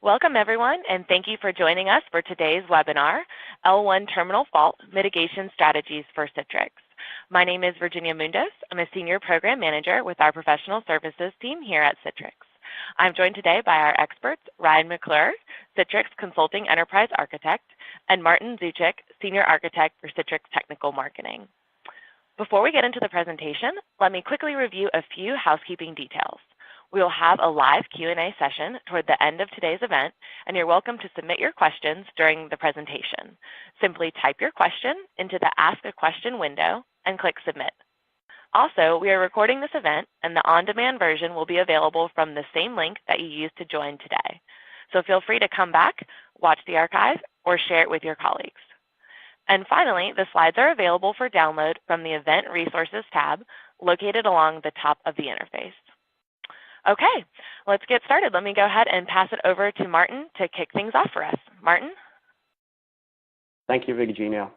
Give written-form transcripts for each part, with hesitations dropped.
Welcome, everyone, and thank you for joining us for today's webinar, L1Terminal Fault Mitigation Strategies for Citrix. My name is Virginia Mundos. I'm a Senior Program Manager with our Professional Services team here at Citrix. I'm joined today by our experts, Ryan McClure, Citrix Consulting Enterprise Architect, and Martin Zuchik, Senior Architect for Citrix Technical Marketing. Before we get into the presentation, let me quickly review a few housekeeping details. We will have a live Q&A session toward the end of today's event, and you're welcome to submit your questions during the presentation. Simply type your question into the Ask a Question window and click Submit. Also, we are recording this event, and the on-demand version will be available from the same link that you used to join today. So feel free to come back, watch the archive, or share it with your colleagues. And finally, the slides are available for download from the Event Resources tab located along the top of the interface. Okay, let's get started. Let me go ahead and pass it over to Martin to kick things off for us. Martin? Thank you, Virginia.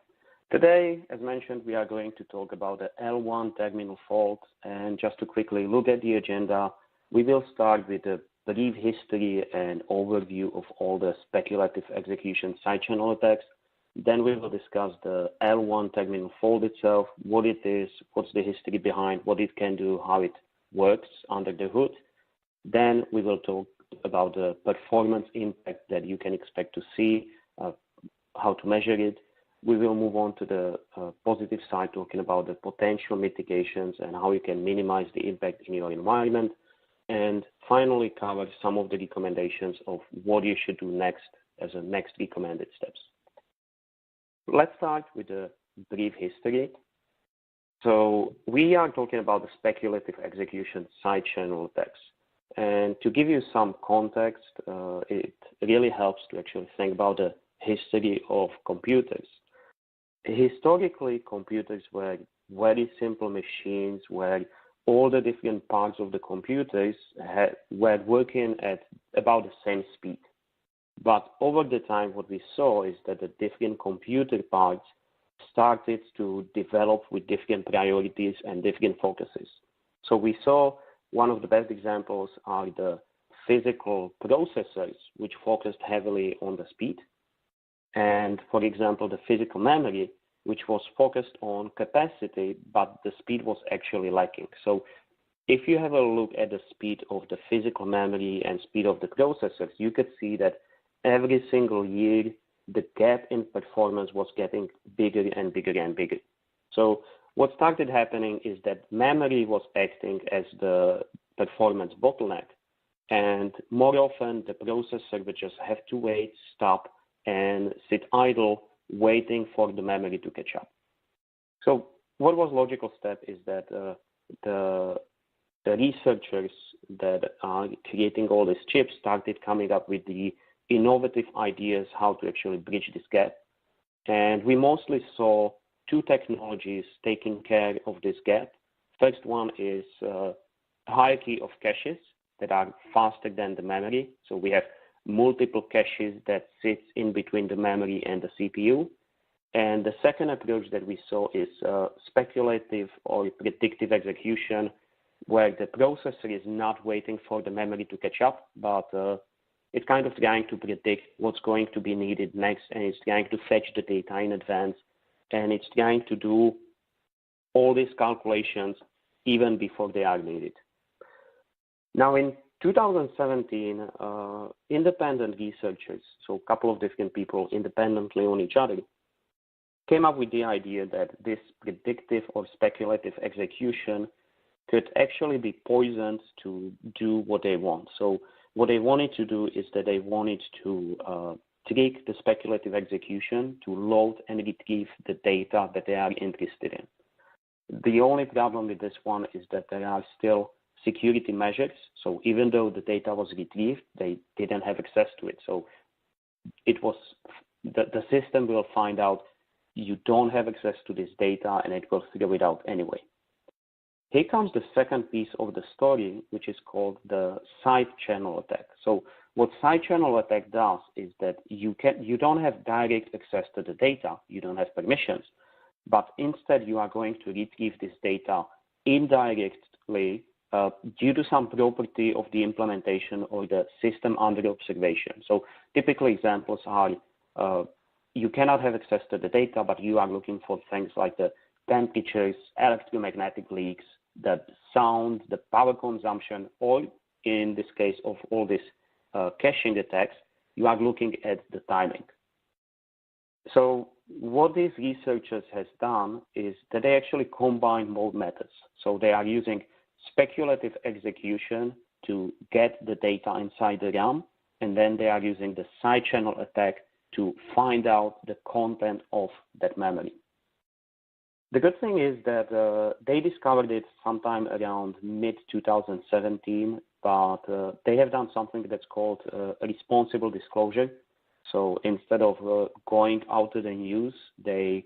Today, as mentioned, we are going to talk about the L1Terminal fault. And just to quickly look at the agenda, we will start with a brief history and overview of all the speculative execution side channel attacks. Then we will discuss the L1Terminal fault itself, what it is, what's the history behind, what it can do, how it works under the hood. Then we will talk about the performance impact that you can expect to see, how to measure it. We will move on to the positive side, talking about the potential mitigations and how you can minimize the impact in your environment. And finally, cover some of the recommendations of what you should do next as a next recommended steps. Let's start with a brief history. So we are talking about the speculative execution side channel attacks. And to give you some context, it really helps to actually think about the history of computers. Historically, computers were very simple machines where all the different parts of the computers were working at about the same speed. But over the time, what we saw is that the different computer parts started to develop with different priorities and different focuses. So we saw one of the best examples are the physical processors, which focused heavily on the speed. And for example, the physical memory, which was focused on capacity, but the speed was actually lacking. So if you have a look at the speed of the physical memory and speed of the processors, you could see that every single year, the gap in performance was getting bigger and bigger and bigger. So what started happening is that memory was acting as the performance bottleneck. And more often, the processor would just have to wait, stop, and sit idle, waiting for the memory to catch up. So what was logical step is that the researchers that are creating all these chips started coming up with the innovative ideas how to actually bridge this gap. And we mostly saw two technologies taking care of this gap. First one is hierarchy of caches that are faster than the memory. So we have multiple caches that sits in between the memory and the CPU. And the second approach that we saw is speculative or predictive execution, where the processor is not waiting for the memory to catch up, but it's kind of trying to predict what's going to be needed next, and it's trying to fetch the data in advance, and it's trying to do all these calculations even before they are needed. Now, in 2017, independent researchers, so a couple of different people independently on each other, came up with the idea that this predictive or speculative execution could actually be poisoned to do what they want. So what they wanted to do is that they wanted to trick the speculative execution to load and retrieve the data that they are interested in. The only problem with this one is that there are still security measures. So even though the data was retrieved, they didn't have access to it. So it was the system will find out you don't have access to this data, and it will figure it out anyway. Here comes the second piece of the story, which is called the side channel attack. So what side channel attack does is that you don't have direct access to the data, you don't have permissions, but instead you are going to retrieve this data indirectly due to some property of the implementation or the system under observation. So typical examples are you cannot have access to the data, but you are looking for things like the temperatures, electromagnetic leaks, the sound, the power consumption, or in this case of all this caching attacks, you are looking at the timing. So what these researchers has done is that they actually combine both methods. So they are using speculative execution to get the data inside the RAM, and then they are using the side channel attack to find out the content of that memory. The good thing is that they discovered it sometime around mid-2017, but they have done something that's called a responsible disclosure. So instead of going out to the news, they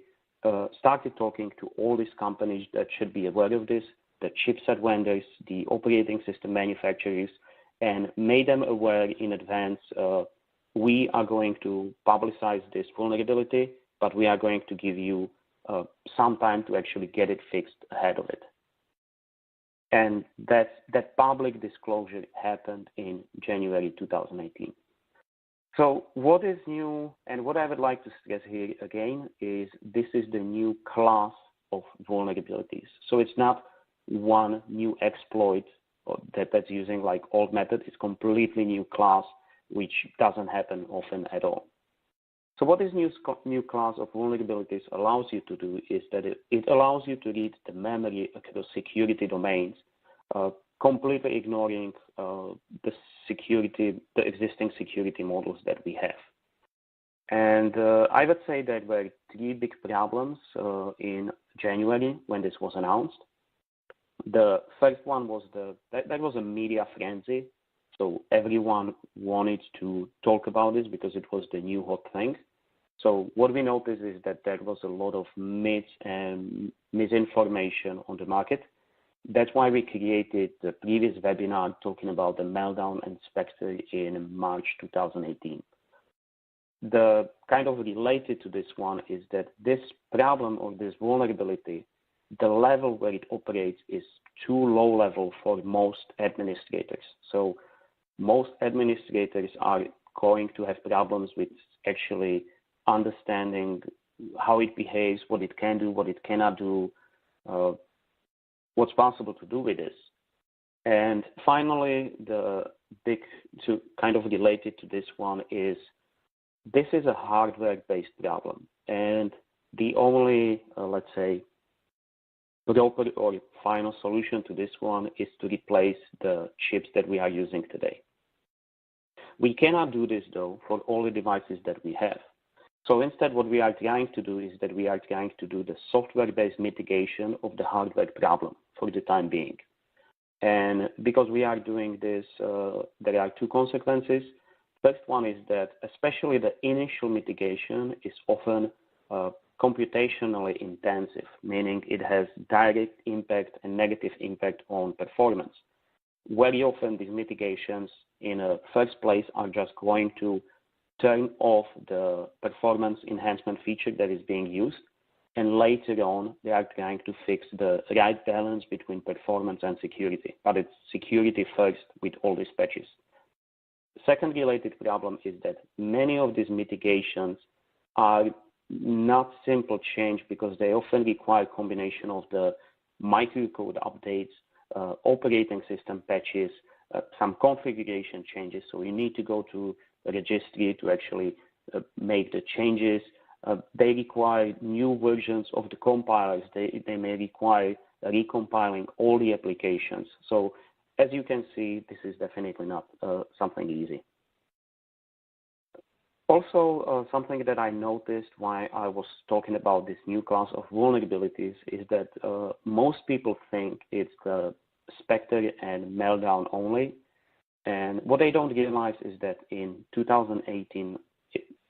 started talking to all these companies that should be aware of this, the chipset vendors, the operating system manufacturers, and made them aware in advance, we are going to publicize this vulnerability, but we are going to give you some time to actually get it fixed ahead of it. And that public disclosure happened in January 2018. So what is new, and what I would like to stress here again, is this is the new class of vulnerabilities. So it's not one new exploit that's using like old method. It's completely new class, which doesn't happen often at all. So what this new class of vulnerabilities allows you to do is that it allows you to read the memory across security domains, completely ignoring the existing security models that we have. And I would say that there were three big problems in January when this was announced. The first one was that was a media frenzy. So everyone wanted to talk about this because it was the new hot thing. So what we noticed is that there was a lot of myths and misinformation on the market. That's why we created the previous webinar talking about the meltdown and Spectre in March 2018. The kind of related to this one is that this problem or this vulnerability, the level where it operates is too low level for most administrators. So most administrators are going to have problems with actually understanding how it behaves, what it can do, what it cannot do, what's possible to do with this. And finally, the big, kind of related to this one is this is a hardware-based problem. And the only, let's say, proper or final solution to this one is to replace the chips that we are using today. We cannot do this, though, for all the devices that we have. So instead, what we are trying to do is that we are trying to do the software-based mitigation of the hardware problem for the time being. And because we are doing this, there are two consequences. First one is that especially the initial mitigation is often computationally intensive, meaning it has direct impact and negative impact on performance. Very often these mitigations in a first place are just going to turn off the performance enhancement feature that is being used, and later on they are trying to fix the right balance between performance and security, but it's security first with all these patches. Second related problem is that many of these mitigations are not simple change because they often require a combination of the microcode updates, operating system patches, some configuration changes. So you need to go to a registry to actually make the changes. They require new versions of the compilers. They may require recompiling all the applications. So as you can see, this is definitely not something easy. Also, something that I noticed while I was talking about this new class of vulnerabilities is that most people think it's the Spectre and Meltdown only. And what they don't realize is that in 2018,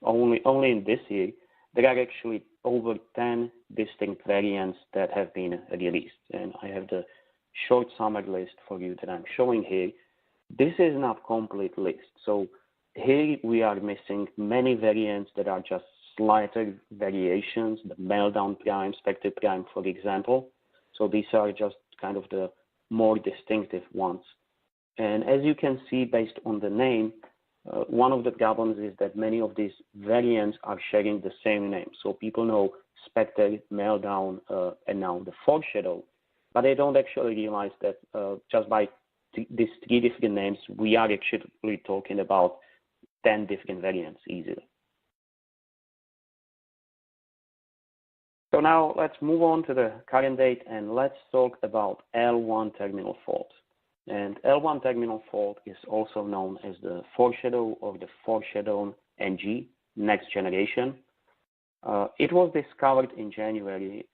only in this year, there are actually over 10 distinct variants that have been released. And I have the short summary list for you that I'm showing here. This is not a complete list. So here we are missing many variants that are just slighter variations, the Meltdown Prime, Spectre Prime, for example. So these are just kind of the more distinctive ones. And as you can see, based on the name, one of the problems is that many of these variants are sharing the same name. So people know Spectre, Meltdown, and now the Foreshadow, but they don't actually realize that just by these 3 different names, we are actually talking about 10 different variants easily. So now let's move on to the current date and let's talk about L1Terminal fault. And L1Terminal fault is also known as the Foreshadow or the Foreshadow-NG next generation. It was discovered in January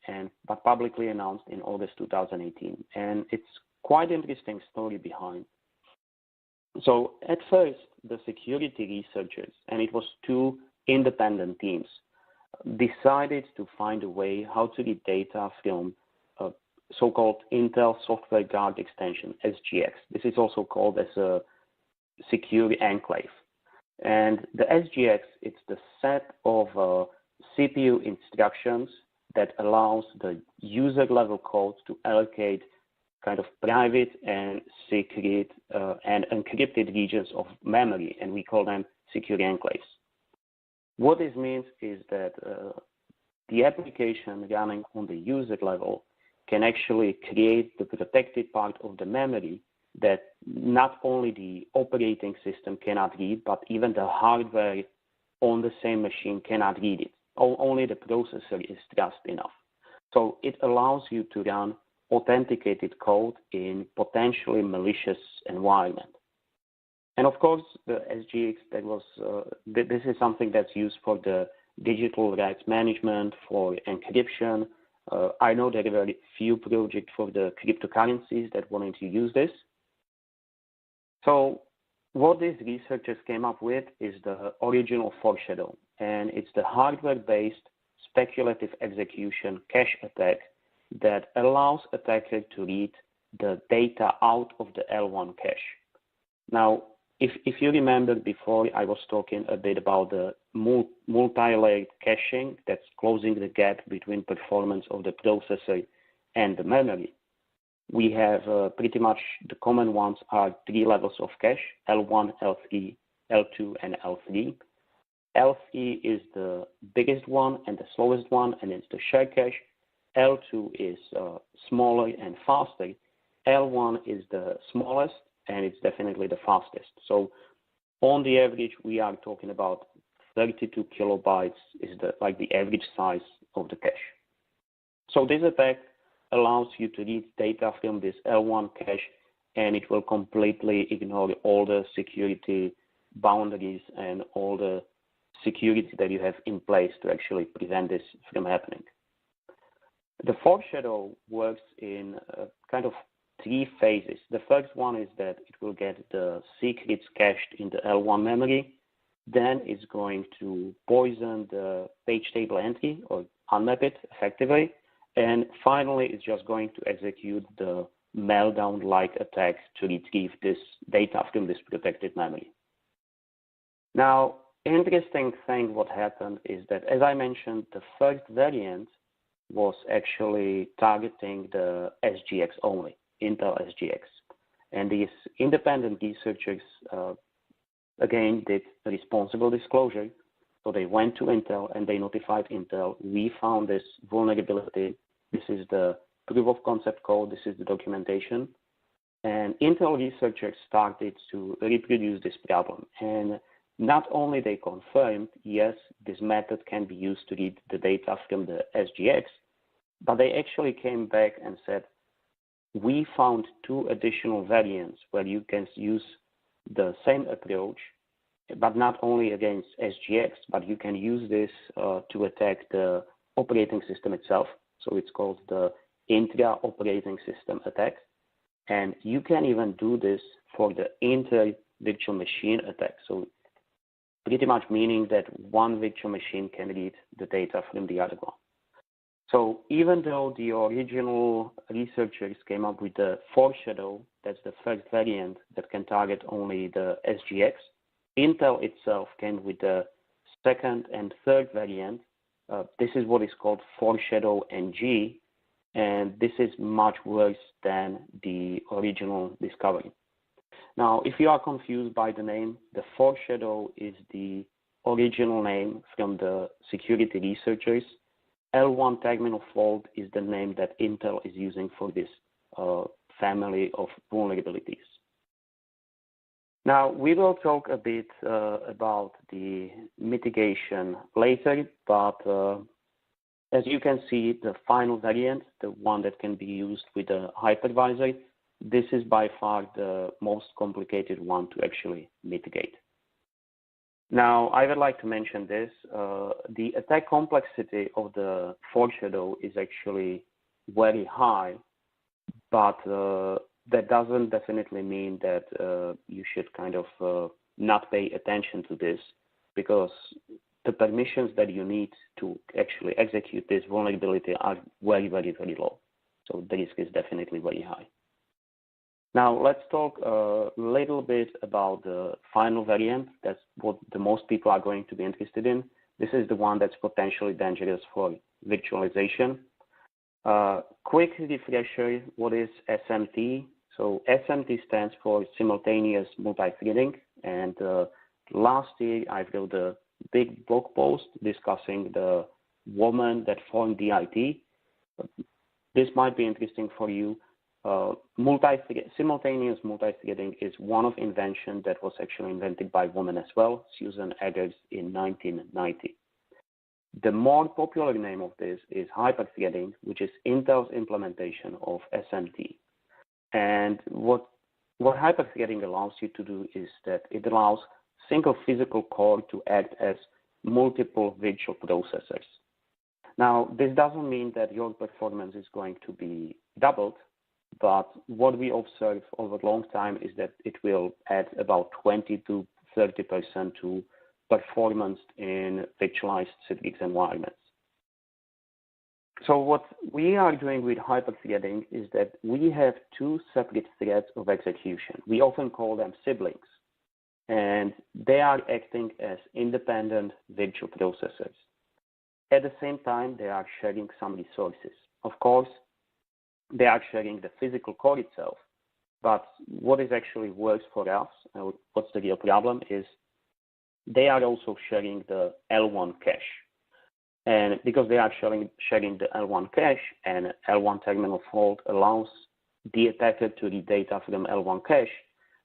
but publicly announced in August 2018. And it's quite interesting story behind. So at first, the security researchers, and it was 2 independent teams, decided to find a way how to read data from so-called Intel Software Guard Extension, SGX. This is also called as a secure enclave. And the SGX, it's the set of CPU instructions that allows the user-level code to allocate kind of private and secret and encrypted regions of memory, and we call them secure enclaves. What this means is that the application running on the user level can actually create the protected part of the memory that not only the operating system cannot read, but even the hardware on the same machine cannot read it. Only the processor is trusted enough. So it allows you to run authenticated code in potentially malicious environment. And of course, the SGX, this is something that's used for the digital rights management, for encryption. I know there are very few projects for the cryptocurrencies that wanted to use this. So what these researchers came up with is the original Foreshadow, and it's the hardware-based speculative execution cache attack that allows attacker to read the data out of the L1 cache. Now, if you remember before, I was talking a bit about the multi-layered caching that's closing the gap between performance of the processor and the memory. We have pretty much the common ones are 3 levels of cache, L1, L3, L2, and L3. L3 is the biggest one and the slowest one, and it's the shared cache. L2 is smaller and faster. L1 is the smallest, and it's definitely the fastest. So on the average, we are talking about 32 kilobytes is the average size of the cache. So this attack allows you to read data from this L1 cache, and it will completely ignore all the security boundaries and all the security that you have in place to actually prevent this from happening. The Foreshadow works in kind of 3 phases. The first one is that it will get the secrets cached in the L1 memory. Then it's going to poison the page table entry or unmap it effectively. And finally, it's just going to execute the meltdown-like attack to retrieve this data from this protected memory. Now, interesting thing what happened is that, as I mentioned, the first variant was actually targeting the SGX only, Intel SGX. And these independent researchers, again, did a responsible disclosure. So they went to Intel and they notified Intel, we found this vulnerability. This is the proof of concept code. This is the documentation. And Intel researchers started to reproduce this problem. And not only they confirmed, yes, this method can be used to read the data from the SGX, but they actually came back and said, we found 2 additional variants where you can use the same approach, but not only against SGX, but you can use this to attack the operating system itself. So it's called the intra-operating system attack. And you can even do this for the inter-virtual machine attack. So pretty much meaning that one virtual machine can read the data from the other one. So even though the original researchers came up with the Foreshadow, that's the first variant that can target only the SGX, Intel itself came with the second and third variant. This is what is called Foreshadow-NG, and this is much worse than the original discovery. Now, if you are confused by the name, the Foreshadow is the original name from the security researchers. L1Terminal fault is the name that Intel is using for this family of vulnerabilities. Now, we will talk a bit about the mitigation later, but as you can see, the final variant, the one that can be used with a hypervisor, this is by far the most complicated one to actually mitigate. Now, I would like to mention this. The attack complexity of the Foreshadow is actually very high, but that doesn't definitely mean that you should kind of not pay attention to this, because the permissions that you need to actually execute this vulnerability are very, very, very low. So the risk is definitely very high. Now, let's talk a little bit about the final variant. That's what the most people are going to be interested in. This is the one that's potentially dangerous for virtualization. Quick refresher, what is SMT? So SMT stands for simultaneous multi-threading. And last year, I wrote a big blog post discussing the woman that formed DIT. This might be interesting for you. Simultaneous multi-threading is one of inventions that was actually invented by women as well, Susan Eggers, in 1990. The more popular name of this is hyperthreading, which is Intel's implementation of SMT. And what hyperthreading allows you to do is that it allows single physical core to act as multiple virtual processors. Now, this doesn't mean that your performance is going to be doubled, but what we observe over a long time is that it will add about 20 to 30% to performance in virtualized Citrix environments. So what we are doing with hyperthreading is that we have two separate threads of execution. We often call them siblings, and they are acting as independent virtual processors. At the same time, they are sharing some resources. Of course, they are sharing the physical core itself, but what is actually works for us, and what's the real problem, is they are also sharing the L1 cache. And because they are sharing the L1 cache, and L1Terminal fault allows the attacker to read data from L1 cache,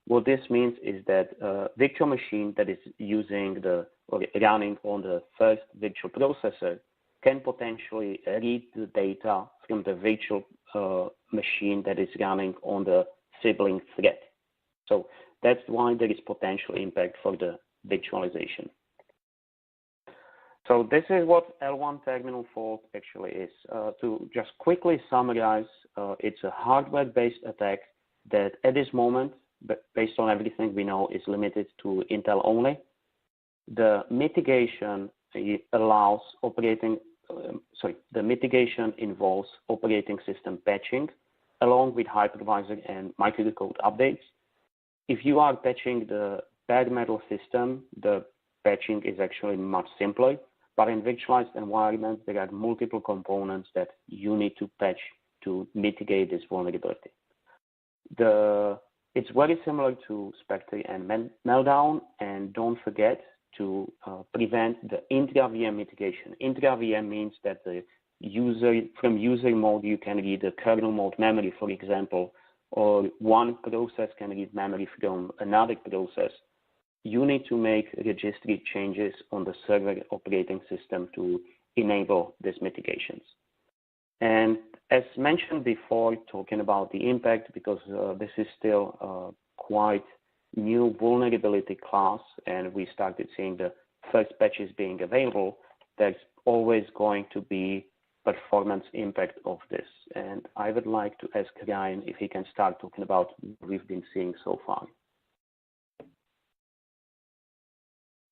what this means is that a virtual machine that is using or running on the first virtual processor can potentially read the data from the virtual machine that is running on the sibling thread. So that's why there is potential impact for the virtualization. So this is what L1Terminal fault actually is. To just quickly summarize, it's a hardware-based attack that at this moment, based on everything we know, is limited to Intel only. The mitigation allows the mitigation involves operating system patching along with hypervisor and microcode updates. If you are patching the bare metal system, the patching is actually much simpler. But in virtualized environments, there are multiple components that you need to patch to mitigate this vulnerability. It's very similar to Spectre and Meltdown, and don't forget to prevent the intra-VM mitigation. Intra-VM means that from user mode, you can read the kernel mode memory, for example, or one process can read memory from another process. You need to make registry changes on the server operating system to enable these mitigations. And as mentioned before, talking about the impact, because this is still quite new vulnerability class, and we started seeing the first patches being available, there's always going to be performance impact of this. And I would like to ask Ryan if he can start talking about what we've been seeing so far.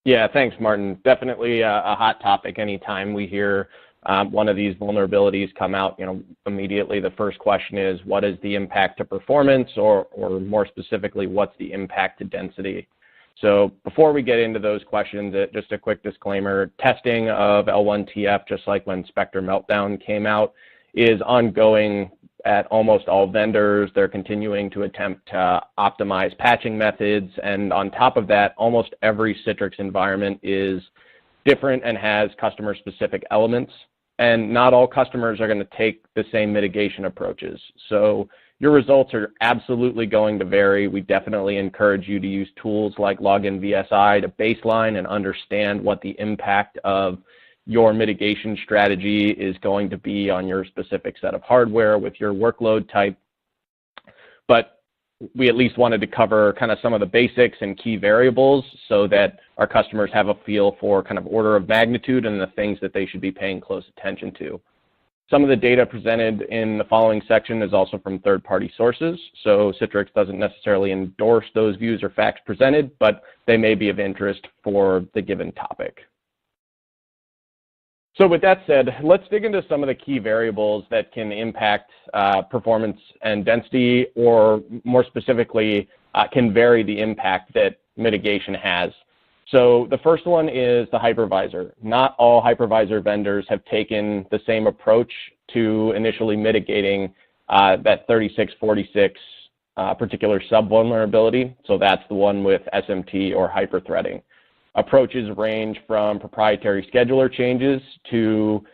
Yeah, thanks, Martin. Definitely a hot topic anytime we hear one of these vulnerabilities come out. Immediately the first question is, what is the impact to performance, or more specifically, what's the impact to density? So before we get into those questions, just a quick disclaimer, testing of L1TF, just like when Spectre Meltdown came out, is ongoing at almost all vendors. They're continuing to attempt to optimize patching methods, and on top of that, almost every Citrix environment is different and has customer-specific elements, and not all customers are going to take the same mitigation approaches. So your results are absolutely going to vary. We definitely encourage you to use tools like Login VSI to baseline and understand what the impact of your mitigation strategy is going to be on your specific set of hardware with your workload type. But we at least wanted to cover kind of some of the basics and key variables so that our customers have a feel for kind of order of magnitude and the things that they should be paying close attention to. Some of the data presented in the following section is also from third-party sources, so Citrix doesn't necessarily endorse those views or facts presented, but they may be of interest for the given topic. So with that said, let's dig into some of the key variables that can impact performance and density, or more specifically, can vary the impact that mitigation has. So the first one is the hypervisor. Not all hypervisor vendors have taken the same approach to initially mitigating that 3646 particular sub-vulnerability. So that's the one with SMT or hyperthreading. Approaches range from proprietary scheduler changes to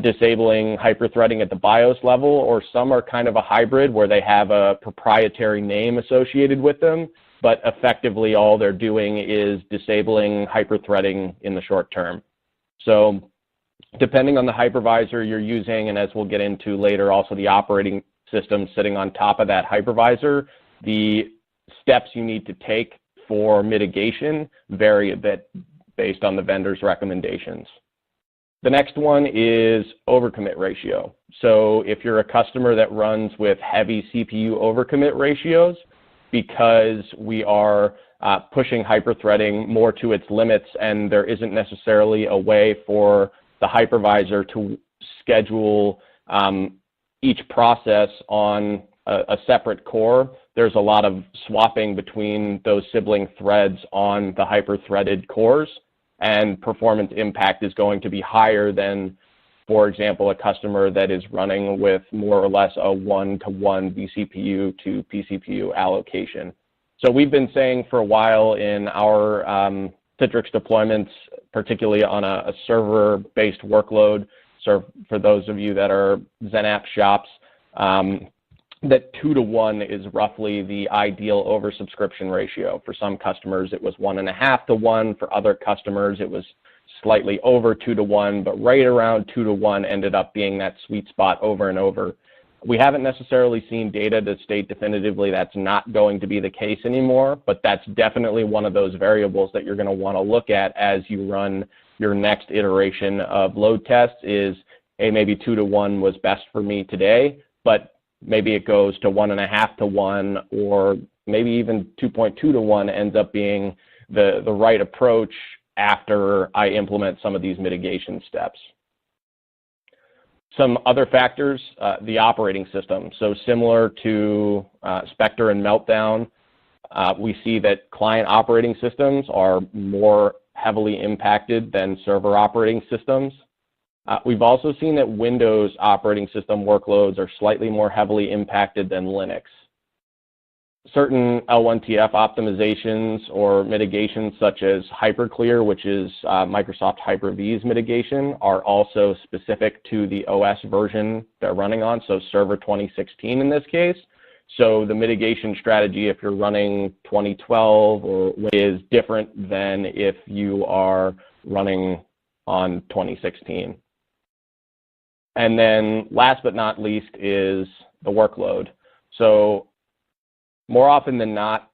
disabling hyperthreading at the BIOS level, or some are kind of a hybrid where they have a proprietary name associated with them, but effectively all they're doing is disabling hyperthreading in the short term. So depending on the hypervisor you're using, and as we'll get into later, also the operating system sitting on top of that hypervisor, the steps you need to take for mitigation vary a bit based on the vendor's recommendations. The next one is overcommit ratio. So if you're a customer that runs with heavy CPU overcommit ratios, because we are pushing hyperthreading more to its limits and there isn't necessarily a way for the hypervisor to schedule each process on a separate core, there's a lot of swapping between those sibling threads on the hyper-threaded cores, and performance impact is going to be higher than, for example, a customer that is running with more or less a one-to-one vCPU to pCPU allocation. So we've been saying for a while in our Citrix deployments, particularly on a server-based workload, so for those of you that are XenApp shops, that 2-to-1 is roughly the ideal oversubscription ratio. For some customers, it was 1.5-to-1. For other customers, it was slightly over 2-to-1, but right around 2-to-1 ended up being that sweet spot over and over. We haven't necessarily seen data to state definitively that's not going to be the case anymore, but that's definitely one of those variables that you're going to want to look at as you run your next iteration of load tests is, hey, maybe 2-to-1 was best for me today, but maybe it goes to 1.5-to-1, or maybe even 2.2-to-1 ends up being the right approach after I implement some of these mitigation steps. Some other factors, the operating system. So similar to Spectre and Meltdown, we see that client operating systems are more heavily impacted than server operating systems. We've also seen that Windows operating system workloads are slightly more heavily impacted than Linux. Certain L1TF optimizations or mitigations such as HyperClear, which is Microsoft Hyper-V's mitigation, are also specific to the OS version they're running on, so Server 2016 in this case. So the mitigation strategy, if you're running 2012, is different than if you are running on 2016. And then last but not least is the workload. So more often than not,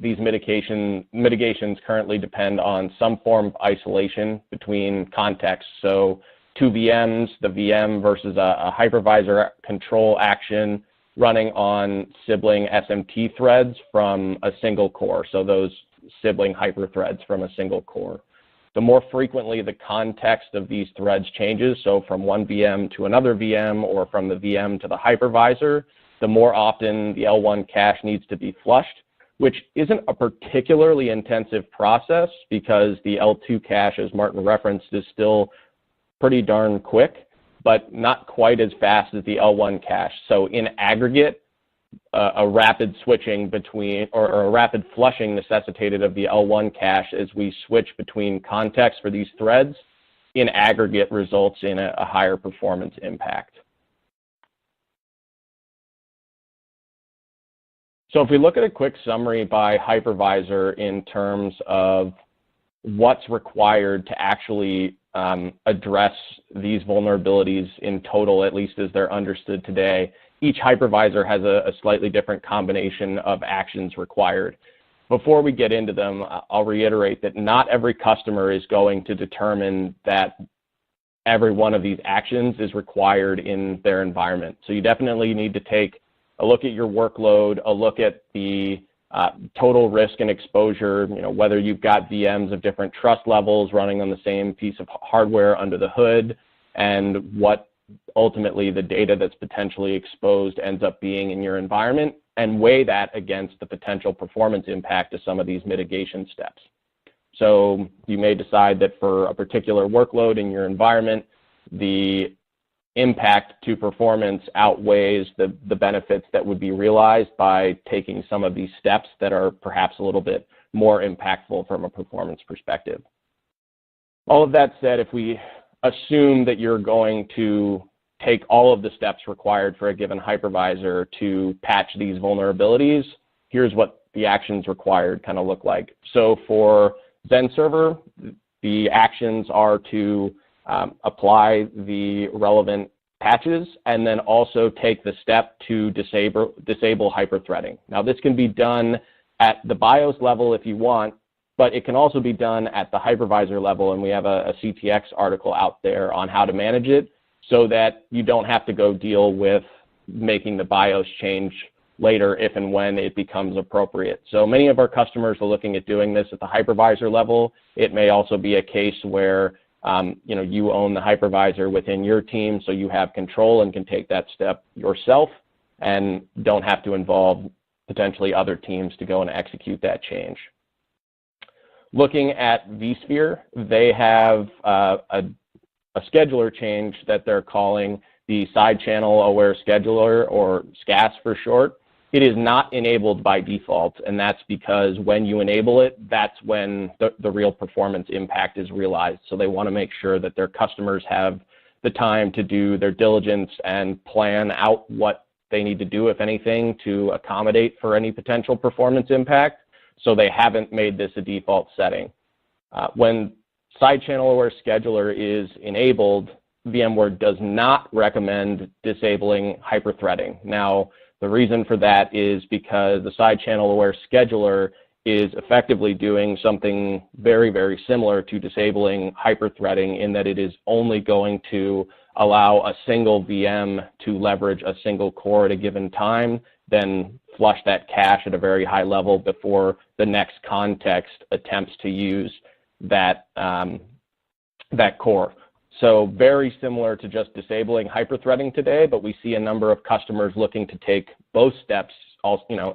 these mitigations currently depend on some form of isolation between contexts. So two VMs, the VM versus a hypervisor control action running on sibling SMT threads from a single core. So those sibling hyperthreads from a single core. The more frequently the context of these threads changes, so from one VM to another VM or from the VM to the hypervisor, the more often the L1 cache needs to be flushed, which isn't a particularly intensive process because the L2 cache, as Martin referenced, is still pretty darn quick. but not quite as fast as the L1 cache. So in aggregate, a rapid switching between, or a rapid flushing necessitated of the L1 cache as we switch between contexts for these threads, in aggregate results in a higher performance impact. So if we look at a quick summary by hypervisor in terms of what's required to actually address these vulnerabilities in total, at least as they're understood today, each hypervisor has a slightly different combination of actions required. Before we get into them, I'll reiterate that not every customer is going to determine that every one of these actions is required in their environment. So you definitely need to take a look at your workload, a look at the total risk and exposure, whether you've got VMs of different trust levels running on the same piece of hardware under the hood, and what ultimately the data that's potentially exposed ends up being in your environment, and weigh that against the potential performance impact of some of these mitigation steps. So you may decide that for a particular workload in your environment, the impact to performance outweighs the benefits that would be realized by taking some of these steps that are perhaps a little bit more impactful from a performance perspective. All of that said, if we assume that you're going to take all of the steps required for a given hypervisor to patch these vulnerabilities, here's what the actions required kind of look like. So for XenServer, the actions are to apply the relevant patches and then also take the step to disable hyperthreading. Now, this can be done at the BIOS level if you want, but it can also be done at the hypervisor level, and we have a CTX article out there on how to manage it so that you don't have to go deal with making the BIOS change later if and when it becomes appropriate. So many of our customers are looking at doing this at the hypervisor level. It may also be a case where you own the hypervisor within your team, so you have control and can take that step yourself and don't have to involve potentially other teams to go and execute that change. Looking at vSphere, they have a scheduler change that they're calling the Side Channel Aware Scheduler, or SCAS for short. It is not enabled by default, and that's because when you enable it, that's when the real performance impact is realized. So they want to make sure that their customers have the time to do their diligence and plan out what they need to do, if anything, to accommodate for any potential performance impact. So they haven't made this a default setting. When Side Channel Aware Scheduler is enabled, VMware does not recommend disabling hyperthreading. Now, the reason for that is because the Side Channel Aware Scheduler is effectively doing something very, very similar to disabling hyperthreading, in that it is only going to allow a single VM to leverage a single core at a given time, then flush that cache at a very high level before the next context attempts to use that core. So very similar to just disabling hyperthreading today, but we see a number of customers looking to take both steps,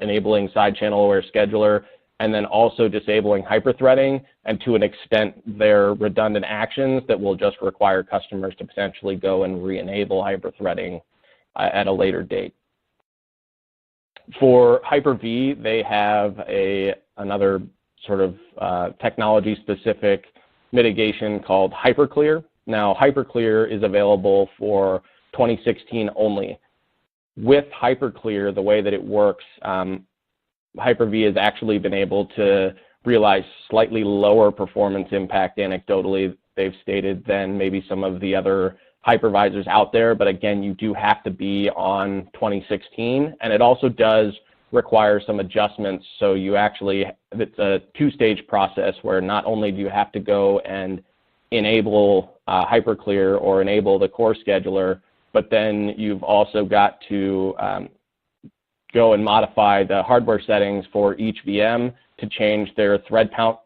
enabling Side Channel Aware Scheduler and then also disabling hyperthreading, and to an extent they're redundant actions that will just require customers to potentially go and re-enable hyperthreading at a later date. For Hyper-V, they have another sort of technology-specific mitigation called HyperClear. Now, HyperClear is available for 2016 only. With HyperClear, the way that it works, Hyper-V has actually been able to realize slightly lower performance impact anecdotally, they've stated, than maybe some of the other hypervisors out there. But again, you do have to be on 2016, and it also does require some adjustments. So it's a two-stage process where not only do you have to go and enable HyperClear or enable the core scheduler, but then you've also got to go and modify the hardware settings for each VM to change their thread count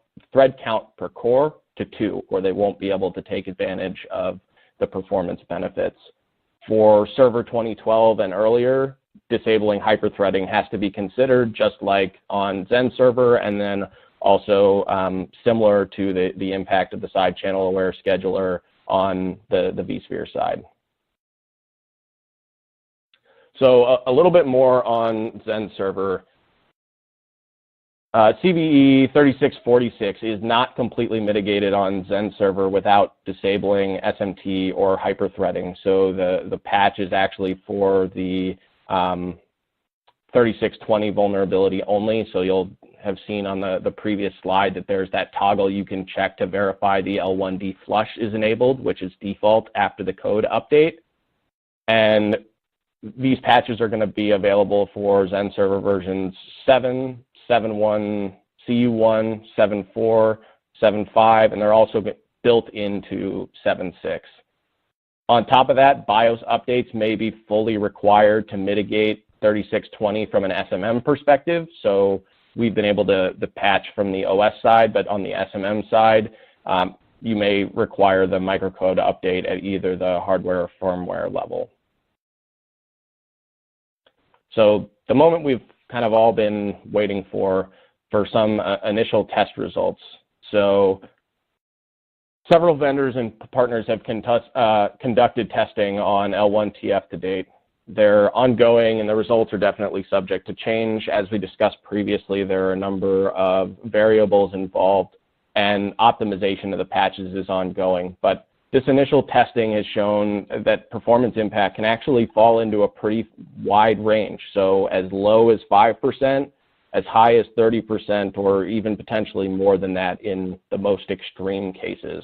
per core to 2, or they won't be able to take advantage of the performance benefits. For Server 2012 and earlier, disabling hyperthreading has to be considered, just like on XenServer, and then also similar to the impact of the Side Channel Aware Scheduler on the vSphere side. So a little bit more on XenServer. CVE 3646 is not completely mitigated on XenServer without disabling SMT or hyperthreading. So the patch is actually for the 3620 vulnerability only. So you'll have seen on the previous slide that there's that toggle you can check to verify the L1D flush is enabled, which is default after the code update. And these patches are going to be available for XenServer versions 7, 7.1, CU1, 7.4, 7.5, and they're also built into 7.6. On top of that, BIOS updates may be fully required to mitigate 3620 from an SMM perspective. So we've been able to patch from the OS side, but on the SMM side, you may require the microcode update at either the hardware or firmware level. So the moment we've kind of all been waiting for some initial test results. So several vendors and partners have conducted testing on L1TF to date. They're ongoing and the results are definitely subject to change. As we discussed previously, there are a number of variables involved and optimization of the patches is ongoing. But this initial testing has shown that performance impact can actually fall into a pretty wide range. So as low as 5%, as high as 30%, or even potentially more than that in the most extreme cases.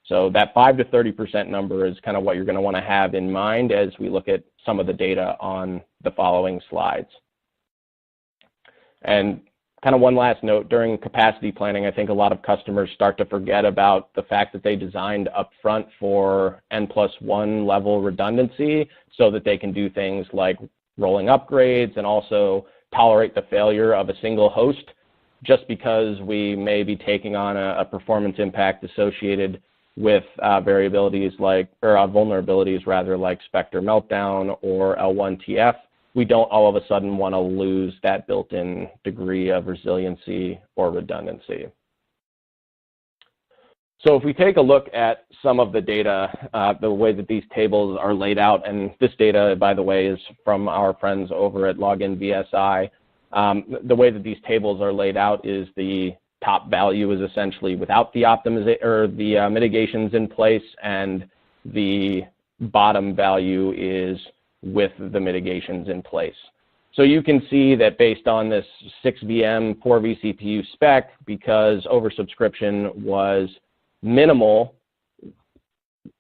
So that 5 to 30% number is kind of what you're going to want to have in mind as we look at some of the data on the following slides. And kind of one last note, during capacity planning, I think a lot of customers start to forget about the fact that they designed upfront for N+1 level redundancy so that they can do things like rolling upgrades and also tolerate the failure of a single host, just because we may be taking on a performance impact associated with vulnerabilities rather like Spectre Meltdown or L1TF. We don't all of a sudden want to lose that built-in degree of resiliency or redundancy. So if we take a look at some of the data, the way that these tables are laid out, and this data, by the way, is from our friends over at Login VSI. The way that these tables are laid out is the top value is essentially without the mitigations in place, and the bottom value is with the mitigations in place. So you can see that based on this 6 VM, 4 vCPU spec, because oversubscription was minimal,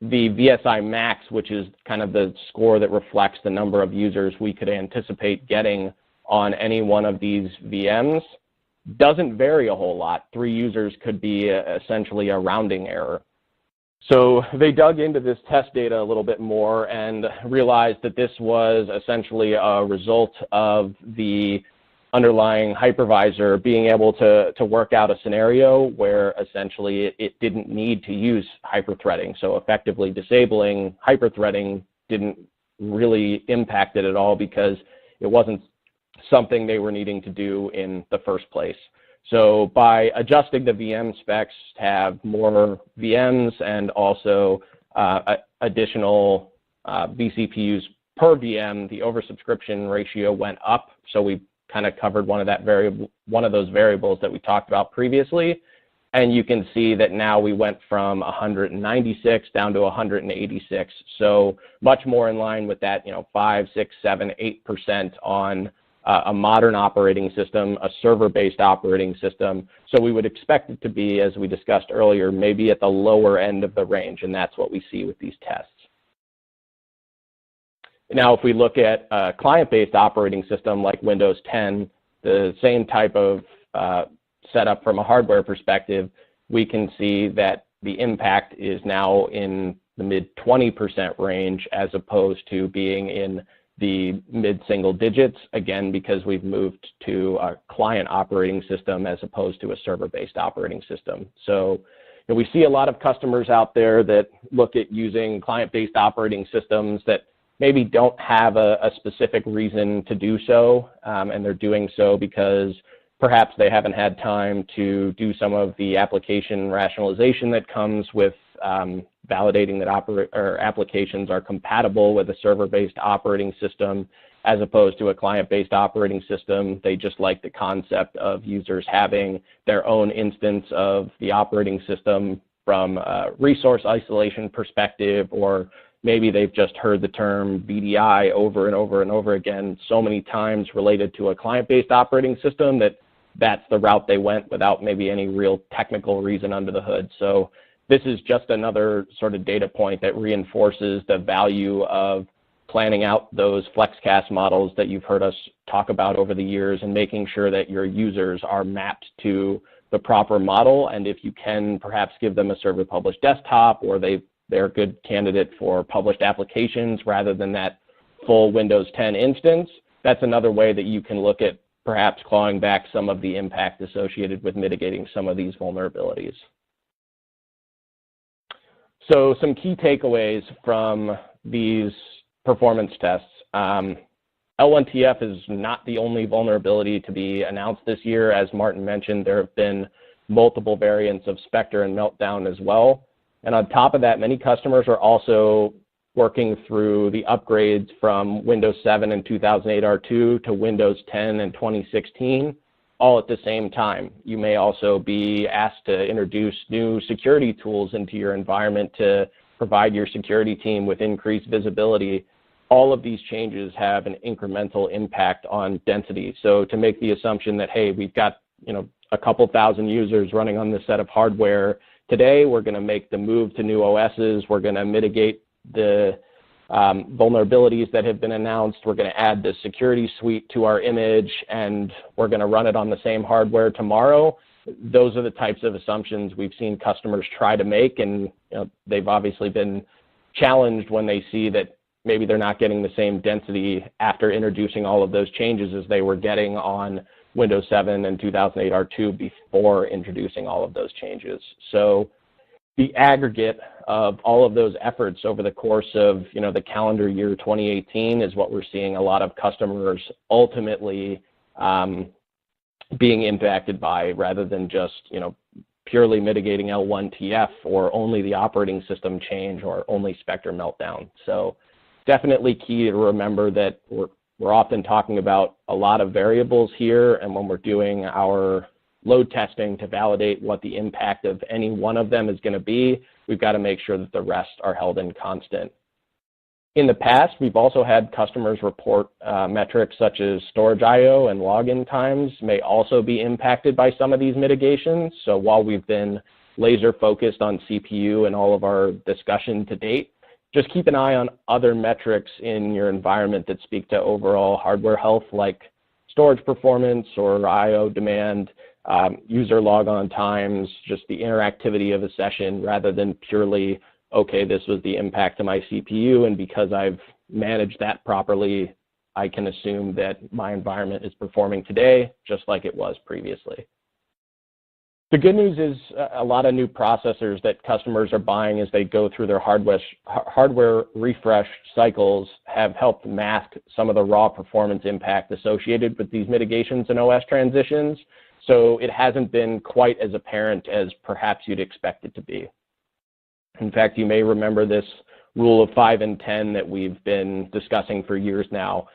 the VSI max, which is kind of the score that reflects the number of users we could anticipate getting on any one of these VMs, doesn't vary a whole lot. 3 users could be essentially a rounding error. So they dug into this test data a little bit more and realized that this was essentially a result of the underlying hypervisor being able to work out a scenario where essentially it didn't need to use hyperthreading. So effectively disabling hyperthreading didn't really impact it at all because it wasn't something they were needing to do in the first place. So by adjusting the VM specs to have more VMs and also additional vCPUs per VM, the oversubscription ratio went up. So we kind of covered one of those variables that we talked about previously. And you can see that now we went from 196 down to 186. So much more in line with that, 5, 6, 7, 8% on a modern operating system, a server-based operating system. So we would expect it to be, as we discussed earlier, maybe at the lower end of the range, and that's what we see with these tests. Now, if we look at a client-based operating system like Windows 10, the same type of setup from a hardware perspective, we can see that the impact is now in the mid-20% range as opposed to being in the mid-single digits, again, because we've moved to a client operating system as opposed to a server-based operating system. So we see a lot of customers out there that look at using client-based operating systems that maybe don't have a specific reason to do so, and they're doing so because perhaps they haven't had time to do some of the application rationalization that comes with validating that applications are compatible with a server-based operating system as opposed to a client-based operating system. They just like the concept of users having their own instance of the operating system from a resource isolation perspective, or maybe they've just heard the term VDI over and over and over again so many times related to a client-based operating system that that's the route they went without maybe any real technical reason under the hood. So this is just another sort of data point that reinforces the value of planning out those FlexCast models that you've heard us talk about over the years and making sure that your users are mapped to the proper model. And if you can perhaps give them a server published desktop, or they're a good candidate for published applications rather than that full Windows 10 instance, that's another way that you can look at perhaps clawing back some of the impact associated with mitigating some of these vulnerabilities. So some key takeaways from these performance tests. L1TF is not the only vulnerability to be announced this year. As Martin mentioned, there have been multiple variants of Spectre and Meltdown as well. And on top of that, many customers are also working through the upgrades from Windows 7 and 2008 R2 to Windows 10 and 2016, all at the same time. You may also be asked to introduce new security tools into your environment to provide your security team with increased visibility. All of these changes have an incremental impact on density. So to make the assumption that, hey, we've got a couple thousand users running on this set of hardware today, we're going to make the move to new OSs, we're going to mitigate the vulnerabilities that have been announced, we're going to add the security suite to our image, and we're going to run it on the same hardware tomorrow. Those are the types of assumptions we've seen customers try to make, and they've obviously been challenged when they see that maybe they're not getting the same density after introducing all of those changes as they were getting on Windows 7 and 2008 R2 before introducing all of those changes. So the aggregate of all of those efforts over the course of the calendar year 2018 is what we're seeing a lot of customers ultimately being impacted by, rather than just purely mitigating L1TF or only the operating system change or only Spectre Meltdown. So definitely key to remember that we're often talking about a lot of variables here, and when we're doing our load testing to validate what the impact of any one of them is going to be, we've got to make sure that the rest are held in constant. In the past, we've also had customers report metrics such as storage I/O and login times may also be impacted by some of these mitigations. So while we've been laser focused on CPU and all of our discussion to date, just keep an eye on other metrics in your environment that speak to overall hardware health, like storage performance or I/O demand, user logon times, just the interactivity of a session, rather than purely, okay, this was the impact to my CPU, and because I've managed that properly, I can assume that my environment is performing today just like it was previously. The good news is a lot of new processors that customers are buying as they go through their hardware refresh cycles have helped mask some of the raw performance impact associated with these mitigations and OS transitions. So it hasn't been quite as apparent as perhaps you'd expect it to be. In fact, you may remember this rule of 5 and 10 that we've been discussing for years now.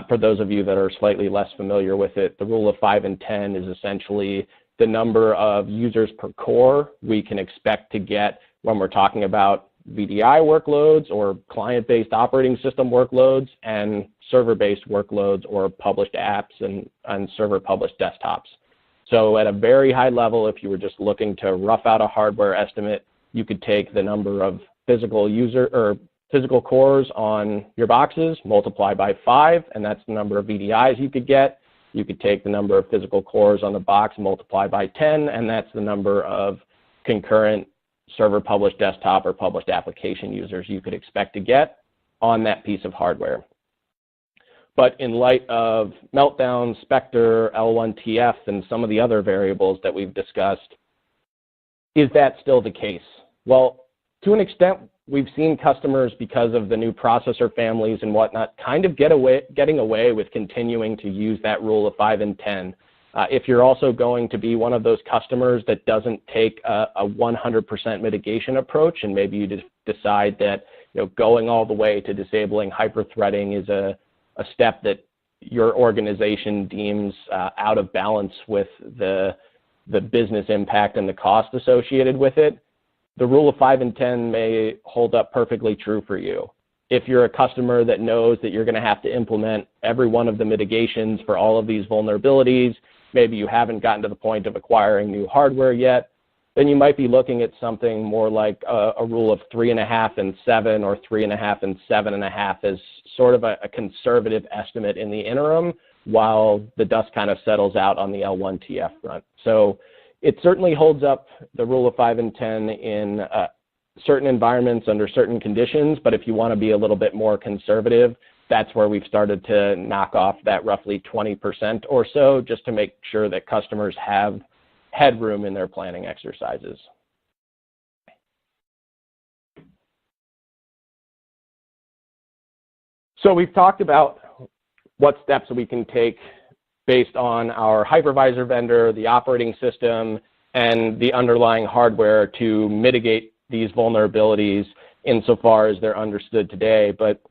For those of you that are slightly less familiar with it, the rule of 5 and 10 is essentially the number of users per core we can expect to get when we're talking about VDI workloads or client-based operating system workloads and server-based workloads or published apps and server-published desktops. So at a very high level, if you were just looking to rough out a hardware estimate, you could take the number of physical cores on your boxes, multiply by 5, and that's the number of VDIs you could get. You could take the number of physical cores on the box, multiply by 10, and that's the number of concurrent server published desktop or published application users you could expect to get on that piece of hardware. But in light of Meltdown, Spectre, L1TF, and some of the other variables that we've discussed, is that still the case? Well, to an extent, we've seen customers, because of the new processor families and whatnot, kind of getting away with continuing to use that rule of 5 and 10. If you're also going to be one of those customers that doesn't take a 100% mitigation approach, and maybe you just decide that going all the way to disabling hyper-threading is a step that your organization deems out of balance with the business impact and the cost associated with it, the rule of 5 and 10 may hold up perfectly true for you. If you're a customer that knows that you're going to have to implement every one of the mitigations for all of these vulnerabilities, maybe you haven't gotten to the point of acquiring new hardware yet, then you might be looking at something more like a rule of 3.5 and 7 or 3.5 and 7.5 as sort of a conservative estimate in the interim while the dust kind of settles out on the L1TF front. So it certainly holds up the rule of 5 and 10 in certain environments under certain conditions, but if you want to be a little bit more conservative, that's where we've started to knock off that roughly 20% or so just to make sure that customers have headroom in their planning exercises. So we've talked about what steps we can take based on our hypervisor vendor, the operating system, and the underlying hardware to mitigate these vulnerabilities insofar as they're understood today. But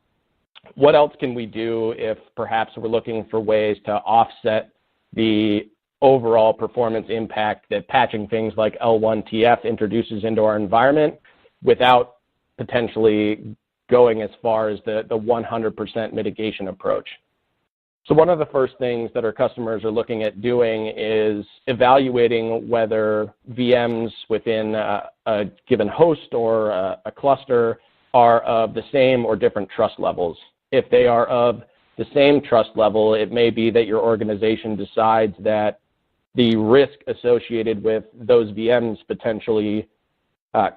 what else can we do if perhaps we're looking for ways to offset the overall performance impact that patching things like L1TF introduces into our environment without potentially going as far as the 100% mitigation approach? So one of the first things that our customers are looking at doing is evaluating whether VMs within a given host or a cluster are of the same or different trust levels. If they are of the same trust level, it may be that your organization decides that the risk associated with those VMs potentially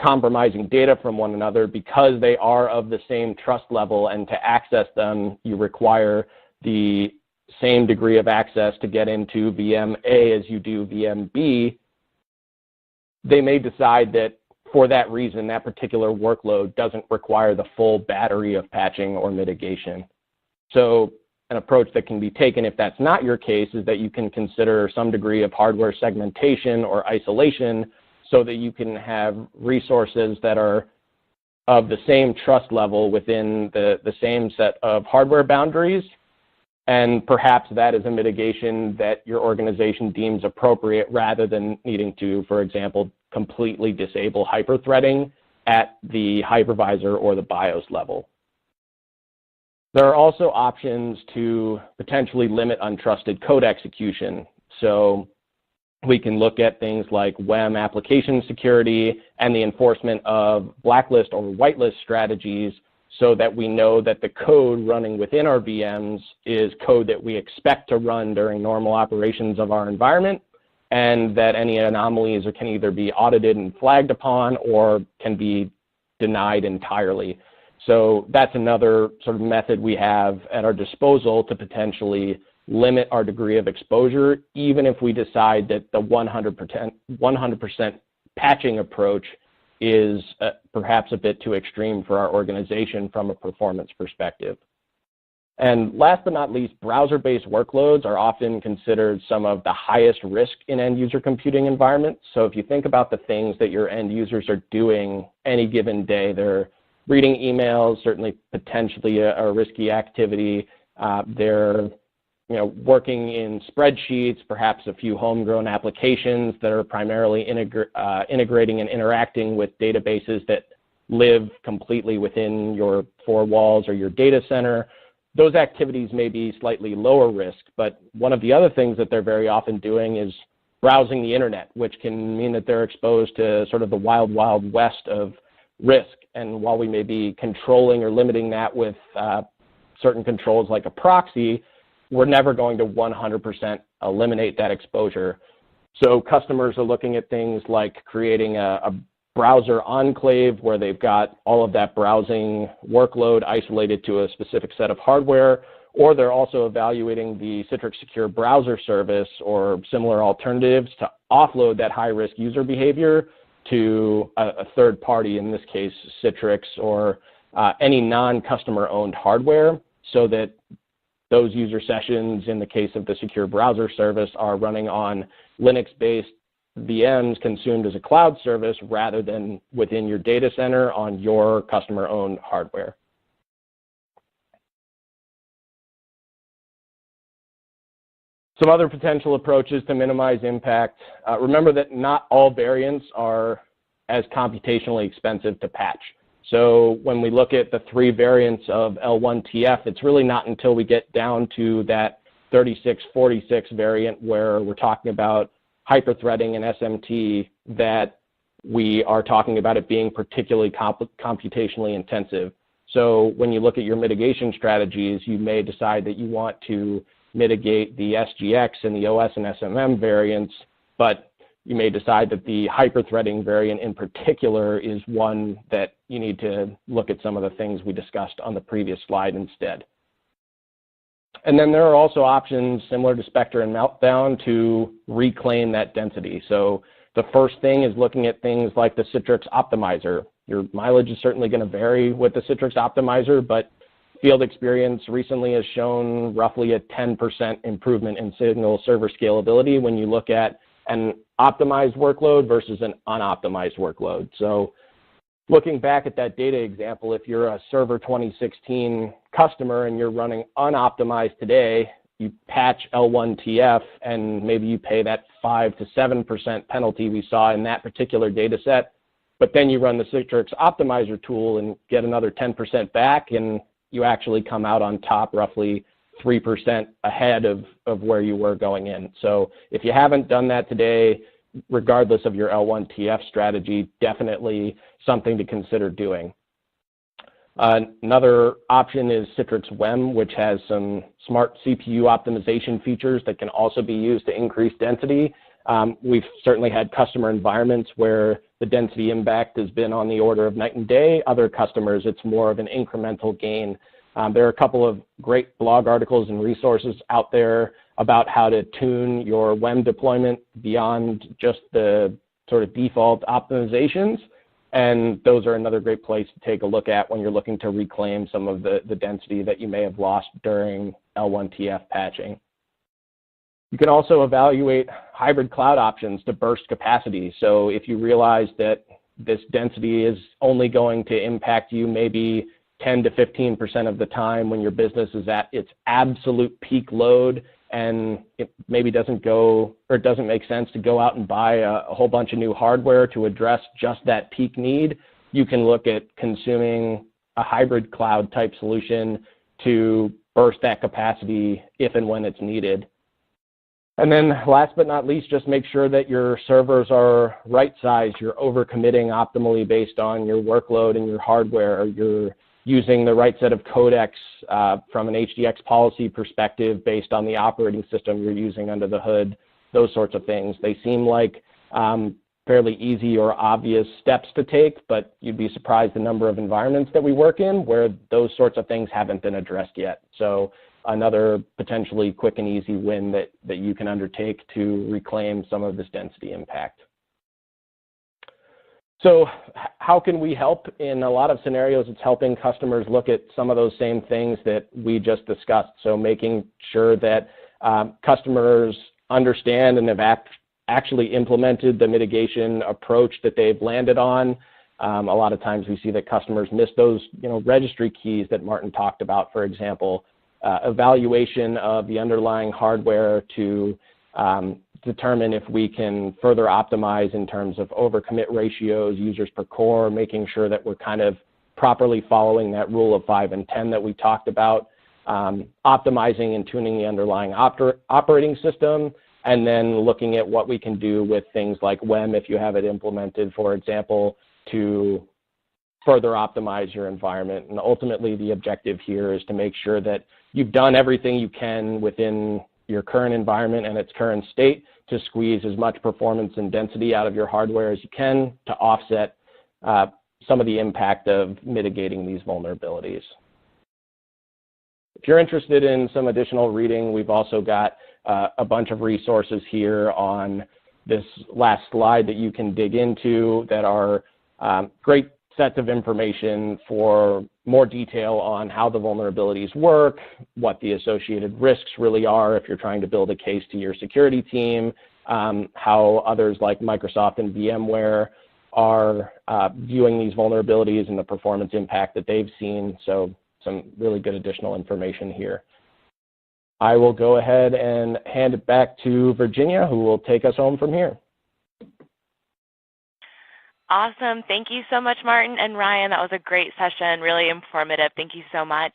compromising data from one another because they are of the same trust level, and to access them, you require the same degree of access to get into VM A as you do VM B. They may decide that for that reason, that particular workload doesn't require the full battery of patching or mitigation. So an approach that can be taken if that's not your case is that you can consider some degree of hardware segmentation or isolation so that you can have resources that are of the same trust level within the same set of hardware boundaries. And perhaps that is a mitigation that your organization deems appropriate rather than needing to, for example, completely disable hyperthreading at the hypervisor or the BIOS level. There are also options to potentially limit untrusted code execution. So we can look at things like WEM application security and the enforcement of blacklist or whitelist strategies so that we know that the code running within our VMs is code that we expect to run during normal operations of our environment, and that any anomalies can either be audited and flagged upon or can be denied entirely. So that's another sort of method we have at our disposal to potentially limit our degree of exposure, even if we decide that the 100% patching approach is perhaps a bit too extreme for our organization from a performance perspective. And last but not least, browser-based workloads are often considered some of the highest risk in end-user computing environments. So if you think about the things that your end users are doing any given day, they're reading emails, certainly potentially a risky activity. They're working in spreadsheets, perhaps a few homegrown applications that are primarily integrating and interacting with databases that live completely within your four walls or your data center. Those activities may be slightly lower risk, but one of the other things that they're very often doing is browsing the internet, which can mean that they're exposed to sort of the wild, wild west of risk. And while we may be controlling or limiting that with certain controls like a proxy, we're never going to 100% eliminate that exposure. So customers are looking at things like creating a browser enclave where they've got all of that browsing workload isolated to a specific set of hardware, or they're also evaluating the Citrix Secure Browser Service or similar alternatives to offload that high-risk user behavior to a third party, in this case Citrix or any non-customer owned hardware, so that those user sessions, in the case of the secure browser service, are running on Linux-based VMs consumed as a cloud service rather than within your data center on your customer-owned hardware. Some other potential approaches to minimize impact. Remember that not all variants are as computationally expensive to patch. So when we look at the 3 variants of L1TF, it's really not until we get down to that 3646 variant where we're talking about hyperthreading and SMT that we are talking about it being particularly computationally intensive. So when you look at your mitigation strategies, you may decide that you want to mitigate the SGX and the OS and SMM variants, but you may decide that the hyperthreading variant in particular is one that you need to look at some of the things we discussed on the previous slide instead. And then there are also options similar to Spectre and Meltdown to reclaim that density. So the first thing is looking at things like the Citrix Optimizer. Your mileage is certainly going to vary with the Citrix Optimizer, but field experience recently has shown roughly a 10% improvement in single server scalability when you look at an optimized workload versus an unoptimized workload. So looking back at that data example, if you're a Server 2016 customer and you're running unoptimized today, you patch L1TF and maybe you pay that 5 to 7% penalty we saw in that particular data set, but then you run the Citrix Optimizer tool and get another 10% back, and you actually come out on top roughly 3% ahead of where you were going in. So if you haven't done that today, regardless of your L1TF strategy, definitely something to consider doing. Another option is Citrix WEM, which has some smart CPU optimization features that can also be used to increase density. We've certainly had customer environments where the density impact has been on the order of night and day. Other customers, it's more of an incremental gain. There are a couple of great blog articles and resources out there about how to tune your WEM deployment beyond just the sort of default optimizations. And those are another great place to take a look at when you're looking to reclaim some of the density that you may have lost during L1TF patching. You can also evaluate hybrid cloud options to burst capacity. So if you realize that this density is only going to impact you maybe 10 to 15% of the time when your business is at its absolute peak load, and it maybe doesn't make sense to go out and buy a whole bunch of new hardware to address just that peak need, you can look at consuming a hybrid cloud type solution to burst that capacity if and when it's needed. And then last but not least, just make sure that your servers are right-sized. You're overcommitting optimally based on your workload and your hardware. You're using the right set of codecs from an HDX policy perspective based on the operating system you're using under the hood, those sorts of things. They seem like fairly easy or obvious steps to take, but you'd be surprised the number of environments that we work in where those sorts of things haven't been addressed yet. So another potentially quick and easy win that you can undertake to reclaim some of this density impact. So how can we help? In a lot of scenarios, it's helping customers look at some of those same things that we just discussed. So making sure that customers understand and have actually implemented the mitigation approach that they've landed on. A lot of times we see that customers miss those registry keys that Martin talked about, for example. Evaluation of the underlying hardware to determine if we can further optimize in terms of overcommit ratios, users per core, making sure that we're kind of properly following that rule of 5 and 10 that we talked about, optimizing and tuning the underlying operating system, and then looking at what we can do with things like WEM if you have it implemented, for example, to further optimize your environment. And ultimately, the objective here is to make sure that you've done everything you can within your current environment and its current state to squeeze as much performance and density out of your hardware as you can to offset some of the impact of mitigating these vulnerabilities. If you're interested in some additional reading, we've also got a bunch of resources here on this last slide that you can dig into that are great sets of information for more detail on how the vulnerabilities work, what the associated risks really are if you're trying to build a case to your security team, how others like Microsoft and VMware are viewing these vulnerabilities and the performance impact that they've seen. So some really good additional information here. I will go ahead and hand it back to Virginia, who will take us home from here. Awesome. Thank you so much, Martin and Ryan. That was a great session, really informative. Thank you so much.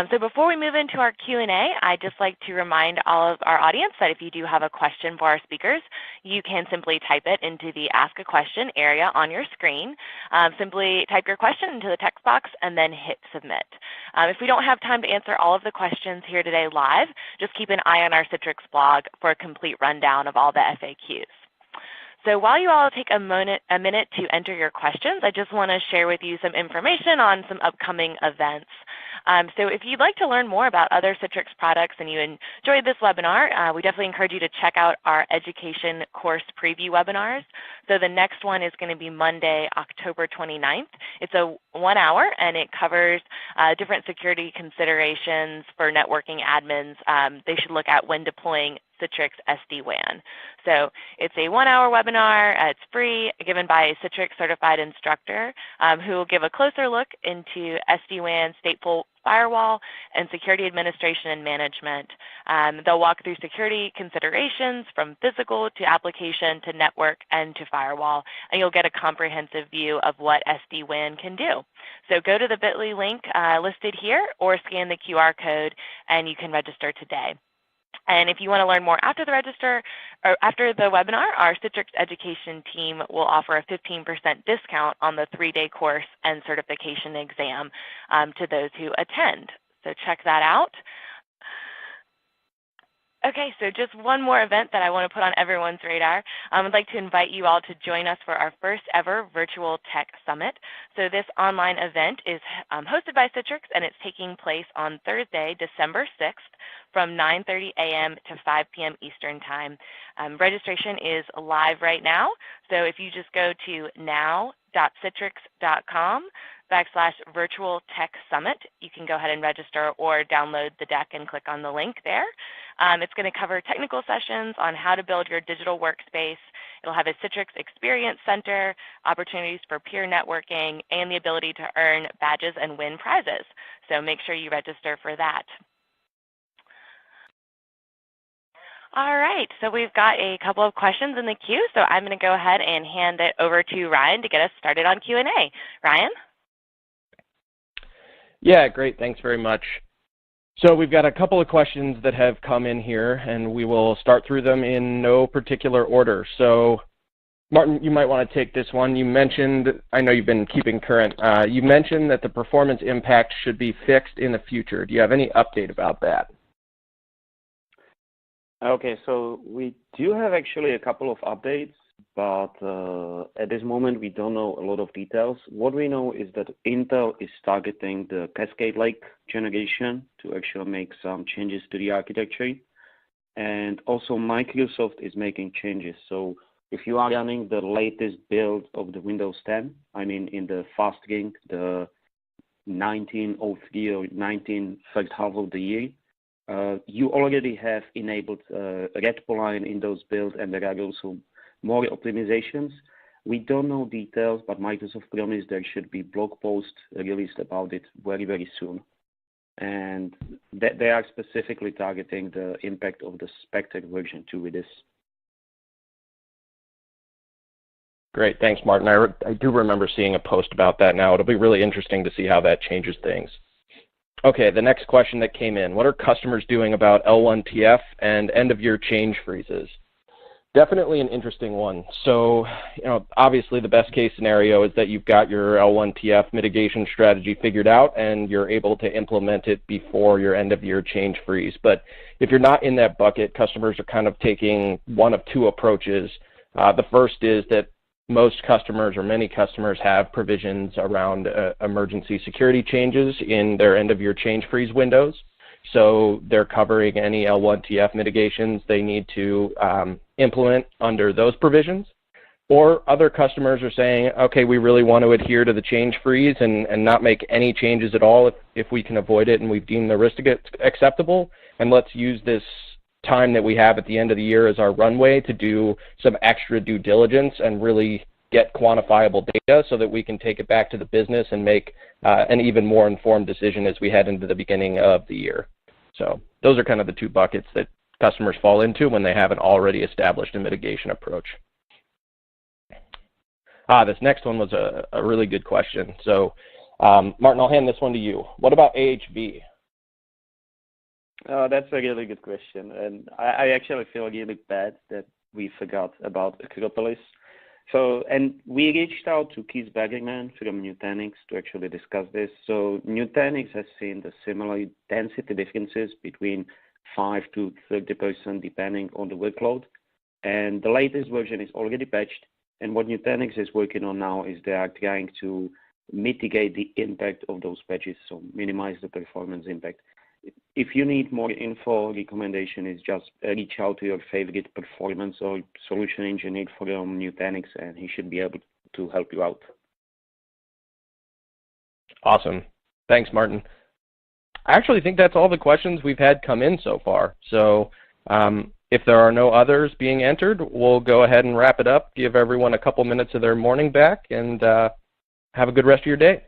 So before we move into our Q&A, I'd just like to remind all of our audience that if you do have a question for our speakers, you can simply type it into the Ask a Question area on your screen. Simply type your question into the text box and then hit Submit. If we don't have time to answer all of the questions here today live, just keep an eye on our Citrix blog for a complete rundown of all the FAQs. So while you all take a minute to enter your questions, I just want to share with you some information on some upcoming events. So if you'd like to learn more about other Citrix products and you enjoyed this webinar, we definitely encourage you to check out our education course preview webinars. So the next one is going to be Monday, October 29th. It's a 1 hour, and it covers different security considerations for networking admins they should look at when deploying Citrix SD-WAN. So it's a 1 hour webinar. It's free, given by a Citrix certified instructor who will give a closer look into SD-WAN, stateful firewall, and security administration and management. They'll walk through security considerations from physical to application to network and to firewall, and you'll get a comprehensive view of what SD-WAN can do. So go to the bit.ly link listed here or scan the QR code and you can register today. And if you want to learn more after the webinar, our Citrix education team will offer a 15% discount on the 3-day course and certification exam to those who attend. So check that out. Okay, so just one more event that I want to put on everyone's radar. I'd like to invite you all to join us for our first ever Virtual Tech Summit. So this online event is hosted by Citrix, and it's taking place on Thursday, December 6th from 9:30 a.m. to 5 p.m. Eastern Time. Registration is live right now, so if you just go to now.citrix.com/virtual tech summit, you can go ahead and register or download the deck and click on the link there. It's going to cover technical sessions on how to build your digital workspace. It'll have a Citrix Experience Center, opportunities for peer networking, and the ability to earn badges and win prizes. So make sure you register for that. All right, so we've got a couple of questions in the queue, so I'm going to go ahead and hand it over to Ryan to get us started on Q&A. Ryan? Yeah, great. Thanks very much. So we've got a couple of questions that have come in here, and we will start through them in no particular order. So, Martin, you might want to take this one. You mentioned, I know you've been keeping current, you mentioned that the performance impact should be fixed in the future. Do you have any update about that? Okay, so we do have actually a couple of updates, but at this moment we don't know a lot of details. What we know is that Intel is targeting the Cascade Lake generation to actually make some changes to the architecture. And also Microsoft is making changes. So if you are running the latest build of the Windows 10, I mean in the fast ring, the 1903 or 19 first half of the year, you already have enabled red polyne in those builds, and there are also more optimizations. We don't know details, but Microsoft promised there should be blog posts released about it very, very soon. And they are specifically targeting the impact of the Spectre version 2 with this. Great, thanks, Martin. I do remember seeing a post about that now. It'll be really interesting to see how that changes things. Okay, the next question that came in. What are customers doing about L1TF and end-of-year change freezes? Definitely an interesting one. So, obviously the best case scenario is that you've got your L1TF mitigation strategy figured out and you're able to implement it before your end-of-year change freeze. But if you're not in that bucket, customers are kind of taking one of two approaches. The first is that most customers or many customers have provisions around emergency security changes in their end-of-year change freeze windows. So they're covering any L1TF mitigations they need to implement under those provisions. Or other customers are saying, okay, we really want to adhere to the change freeze and not make any changes at all if we can avoid it and we've deemed the risk acceptable. And let's use this time that we have at the end of the year as our runway to do some extra due diligence and really get quantifiable data so that we can take it back to the business and make an even more informed decision as we head into the beginning of the year. So those are kind of the two buckets that customers fall into when they have an already established mitigation approach. This next one was a really good question. So, Martin, I'll hand this one to you. What about AHV? That's a really good question. And I actually feel really bad that we forgot about Acropolis. So, and we reached out to Keith Baggerman from Nutanix to actually discuss this. So Nutanix has seen the similar density differences between 5 to 30% depending on the workload. And the latest version is already patched. And what Nutanix is working on now is they are trying to mitigate the impact of those patches, so minimize the performance impact. If you need more info, recommendation is just reach out to your favorite performance or solution engineer from Nutanix, and he should be able to help you out. Awesome. Thanks, Martin. I actually think that's all the questions we've had come in so far. So if there are no others being entered, we'll go ahead and wrap it up, give everyone a couple minutes of their morning back, and have a good rest of your day.